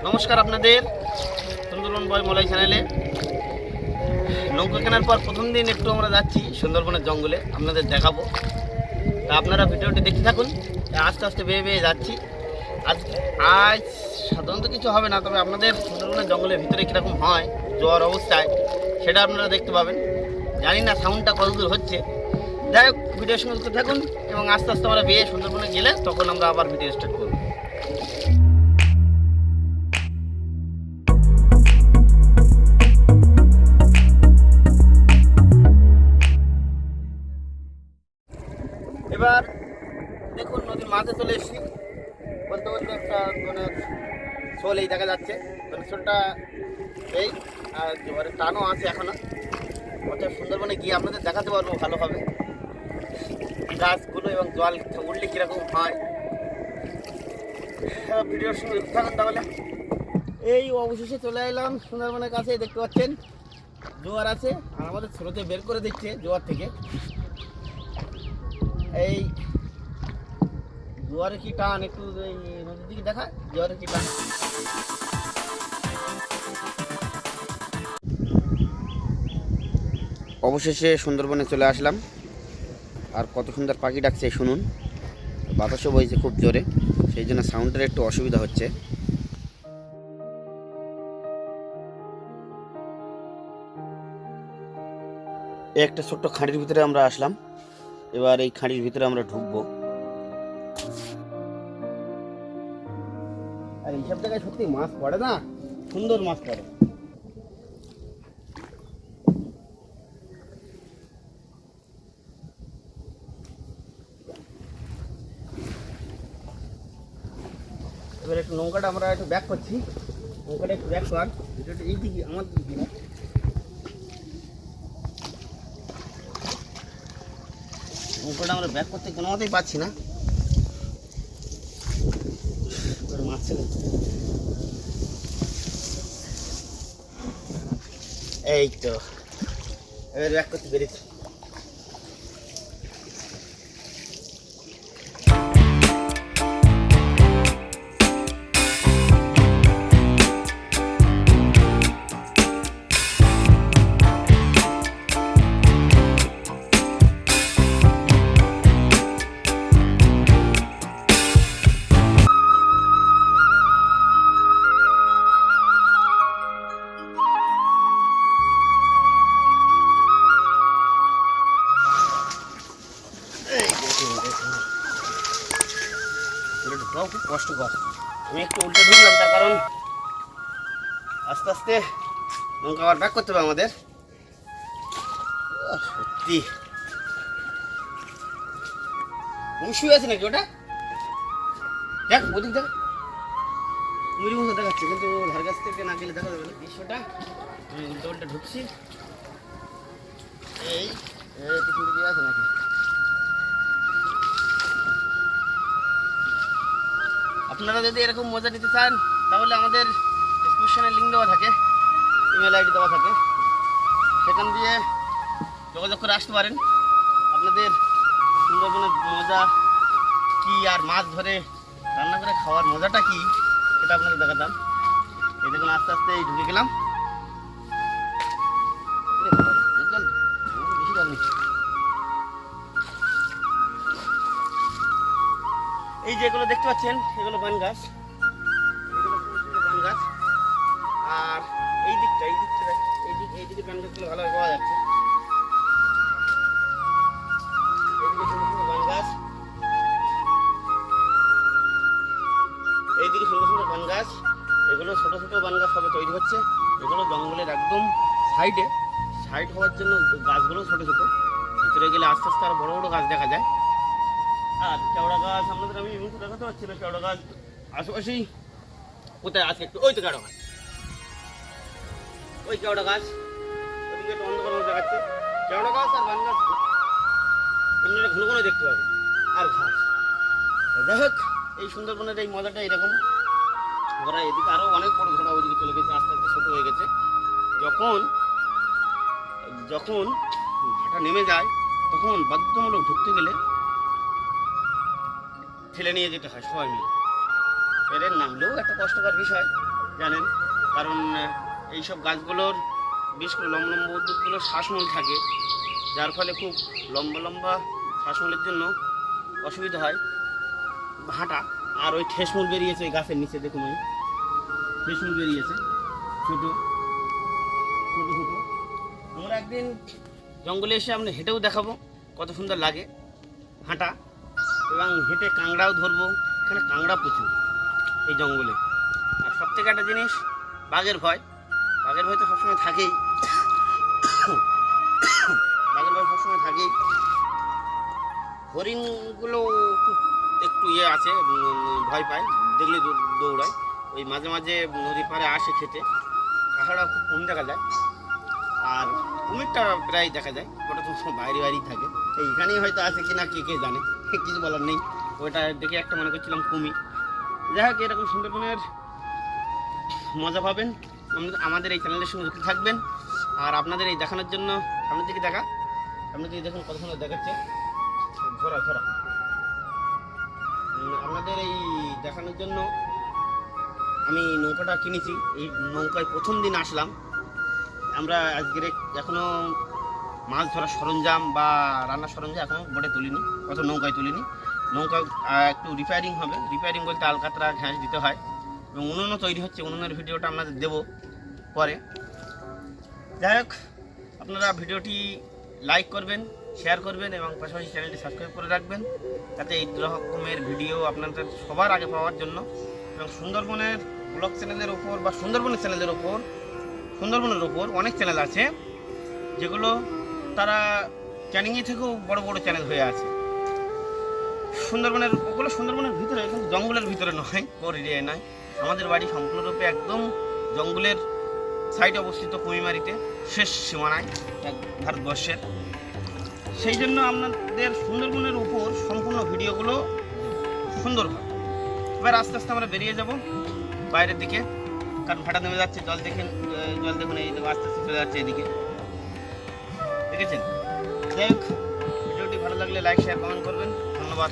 নমস্কার আপনাদের সুন্দরবন বয় মলাই চ্যানেলে। নৌকা কেনার পর প্রথম দিন একটু আমরা যাচ্ছি সুন্দরবনের জঙ্গলে, আপনাদের দেখাবো। তা আপনারা ভিডিওটি দেখতে থাকুন। আস্তে আস্তে বেয়ে বেয়ে যাচ্ছি। আজ সাধারণত কিছু হবে না, তবে আপনাদের সুন্দরবনের জঙ্গলের ভিতরে কীরকম হয় জোয়ার অবস্থায় সেটা আপনারা দেখতে পাবেন। জানি না সাউন্ডটা কতদূর হচ্ছে, যাই হোক ভিডিওর সঙ্গে যুক্ত থাকুন এবং আস্তে আস্তে আমরা বেয়ে সুন্দরবনে গেলে তখন আমরা আবার ভিডিও স্টার্ট করব। এবার দেখুন নদীর মাঝে চলে এসেছি। বলতে বলতে একটা ধনের শোল এই দেখা যাচ্ছে। ধনের শোলটা এই আর জোয়ারের টানও আছে এখনো। অর্থাৎ সুন্দরবনে গিয়ে আপনাদের দেখাতে পারবো ভালোভাবে গাছগুলো এবং জল উঠলে কীরকম হয়। ভিডিওর সঙ্গে থাকুন তাহলে। এই অবশেষে চলে এলাম সুন্দরবনের কাছে। দেখতে পাচ্ছেন জোয়ার আছে আর আমাদের স্রোতে বের করে দিচ্ছে জোয়ার থেকে। এই জোয়ারের কি টান, একটু এই নদীর দিকে দেখা জোয়ারের কি টান। অবশেষে সুন্দরবনে চলে আসলাম। আর কত সুন্দর পাখি ডাকছে শুনুন। বাতাসও বইছে খুব জোরে, সেই জন্য সাউন্ডের একটু অসুবিধা হচ্ছে। একটা ছোট্ট খাঁড়ির ভিতরে আমরা আসলাম। এবার এই খাঁড়ির ভিতরে আমরা ঢুকবো। আর এইসব জায়গায় সত্যি মাছ পড়ে না, সুন্দর মাছ পড়ে। এবার একটু নৌকাটা আমরা একটু ব্যাক করছি। নৌকাটা একটু ব্যাক কর, ভিডিওটা এই দিকে আমার দিকে না। নৌকাটা আমরা ব্যাক করতে কোনো মতেই পাচ্ছি না। মাছ ছিল এই তো, এবার ব্যাক করতে পেরেছি। খুব কষ্টকর। আমি একটু উল্টে ঢুকলাম, তার কারণ আস্তে আস্তে নৌকা আবার ব্যাক করতে হবে আমাদের। সত্যি শুয়ে আছে নাকি ওটা? দেখ ওদিক দেখ, মুড়ি মতো দেখাচ্ছে, কিন্তু ধার কাছ থেকে না গেলে দেখা যাবে না দৃশ্যটা। আমি উল্টে উল্টে ঢুকছি। এই কিছু দিয়ে আছে নাকি? আপনারা যদি এরকম মজা নিতে চান তাহলে আমাদের ডিসক্রিপশনে লিঙ্ক দেওয়া থাকে, ইমেল আইডি দেওয়া থাকে, সেখান দিয়ে যোগাযোগ করে আসতে পারেন। আপনাদের সুন্দরবনের মজা কি আর মাছ ধরে রান্না করে খাওয়ার মজাটা কি সেটা আপনাদের দেখাতাম। এই দেখুন আস্তে আস্তে এই ঢুকে গেলাম। বেশি জল নেই। এই যেগুলো দেখতে পাচ্ছেন এগুলো বান গাছ, এগুলো বান গাছ। আর এই দিকটা এইদিকে বান গাছগুলো ভালোভাবে পাওয়া যাচ্ছে। এইদিকে সুন্দর সুন্দর বান গাছ, এইদিকে সুন্দর সুন্দর বান গাছ। এগুলো ছোট ছোট বান গাছ সবে তৈরি হচ্ছে। এগুলো জঙ্গলের একদম সাইড হওয়ার জন্য গাছগুলো ছোট ছোট। ভিতরে গেলে আস্তে আস্তে আরো বড় বড় গাছ দেখা যায়। আর কেওড়া গাছ আপনাদের আমি এমন দেখাতে পারছি না। কেওড়া গাছ আশেপাশেই কোথায় আছে একটু, ওই তো কেওড়া গাছ, ওই কেওড়া গাছ ওদিকে একটু অন্ধকার মতো দেখাচ্ছে। কেওড়া গাছ আর বান গাছ আপনারা ঘন ঘন দেখতে পাবেন, আর ঘাস। যাই হোক এই সুন্দরবনের এই মজাটা এরকম। ওরা এদিকে আরও অনেক বড় ঘোড়া ওইদিকে চলে গেছে, আস্তে আস্তে ছোটো হয়ে গেছে। যখন ভাটা নেমে যায় তখন বাধ্যতামূলক ঢুকতে গেলে ঠেলে নিয়ে যেতে হয় সবাই মিলে। এর নামলেও একটা কষ্টকর বিষয়। জানেন, কারণ এইসব গাছগুলোর বিশেষ করে লম্বা লম্বা উদ্ভিদগুলোর শ্বাসমূল থাকে, যার ফলে খুব লম্বা লম্বা শ্বাসমূলের জন্য অসুবিধা হয় হাঁটা। আর ওই ঠেসমূল বেরিয়েছে ওই গাছের নিচে, দেখুন ওই ঠেসমূল বেরিয়েছে ছোটো ছোটো ছোটো। আমরা একদিন জঙ্গলে এসে আমরা হেঁটেও দেখাবো কত সুন্দর লাগে হাঁটা, এবং হেঁটে কাঁকড়াও ধরবো। এখানে কাঁকড়া প্রচুর এই জঙ্গলে। আর সব থেকে একটা জিনিস, বাঘের ভয়। বাঘের ভয় তো সবসময় থাকেই, বাঘের ভয় সবসময় থাকেই। হরিণগুলো খুব একটু আছে, ভয় পায়, দেখলে দৌড়ায়। ওই মাঝে মাঝে নদীর পাড়ে আসে খেতে। কাঁকড়া খুব কম দেখা যায়, আর কুমিরটা প্রায় দেখা যায়, ওটা তো সব বাইরে বাইরেই থাকে। এইখানেই হয়তো আছে কিনা কে জানে, কিছু বলার নেই। ওটা দেখে একটা মনে করছিলাম কুমির। যাই হোক, এরকম সুন্দরবনের মজা পাবেন, আমাদের এই চ্যানেলের সঙ্গে যুক্ত থাকবেন। আর আপনাদের এই দেখানোর জন্য সামনের দিকে দেখা, সামনের দিকে দেখুন কত সুন্দর দেখাচ্ছে ঝরা ঝরা। আপনাদের এই দেখানোর জন্য আমি নৌকাটা কিনেছি। এই নৌকায় প্রথম দিন আসলাম আমরা। আজকের এখনও মাছ ধরার সরঞ্জাম বা রান্নার সরঞ্জাম এখনও বোটে তুলিনি, অত নৌকায় তুলিনি। নৌকা একটু রিপেয়ারিং হবে। রিপেয়ারিং বলতে আলকাতরা ঘ্যাস দিতে হয়, এবং উনুনও তৈরি হচ্ছে। উনুনের ভিডিওটা আপনাদের দেবো পরে। যাই হোক, আপনারা ভিডিওটি লাইক করবেন, শেয়ার করবেন, এবং পাশাপাশি চ্যানেলটি সাবস্ক্রাইব করে রাখবেন, যাতে এই রকমের ভিডিও আপনাদের সবার আগে পাওয়ার জন্য। এবং সুন্দরবনের ব্লগ চ্যানেলের ওপর বা সুন্দরবনের চ্যানেলের ওপর, সুন্দরবনের ওপর অনেক চ্যানেল আছে যেগুলো তারা ক্যানিংয়ে থেকেও বড় বড় চ্যানেল হয়ে আছে। সুন্দরবনের ওগুলো সুন্দরবনের ভিতরে, কিন্তু জঙ্গলের ভিতরে নয়, ওর এরিয়ায় নয়। আমাদের বাড়ি সম্পূর্ণরূপে একদম জঙ্গলের সাইডে অবস্থিত, কুমিমারিতে, শেষ সীমানায় ভারতবর্ষের। সেই জন্য আপনাদের সুন্দরবনের উপর সম্পূর্ণ ভিডিওগুলো সুন্দর হয়। এবার আস্তে আস্তে আমরা বেরিয়ে যাব বাইরের দিকে, কারণ ভাটা নেমে যাচ্ছে। জল দেখুন, এই আস্তে আস্তে চলে যাচ্ছে এদিকে, দেখেছেন। যাই হোক, ভিডিওটি ভালো লাগলে লাইক শেয়ার কমেন্ট করবেন। ধন্যবাদ।